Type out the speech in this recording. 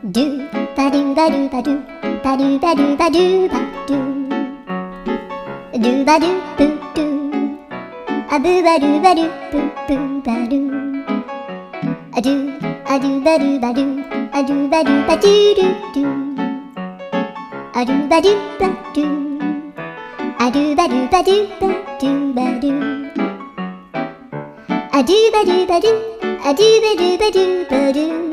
ドゥバドゥバドゥバドゥバドゥバドゥバドゥバドゥドゥバドゥブドゥアブバドゥバドゥブブバドゥアドゥアドゥバドゥバドゥアドゥバドゥバドゥドゥドゥアドゥバドゥバドゥアドゥバドゥバドゥバドゥバドゥアドゥバドゥバドゥアドゥバドゥバドゥバドゥ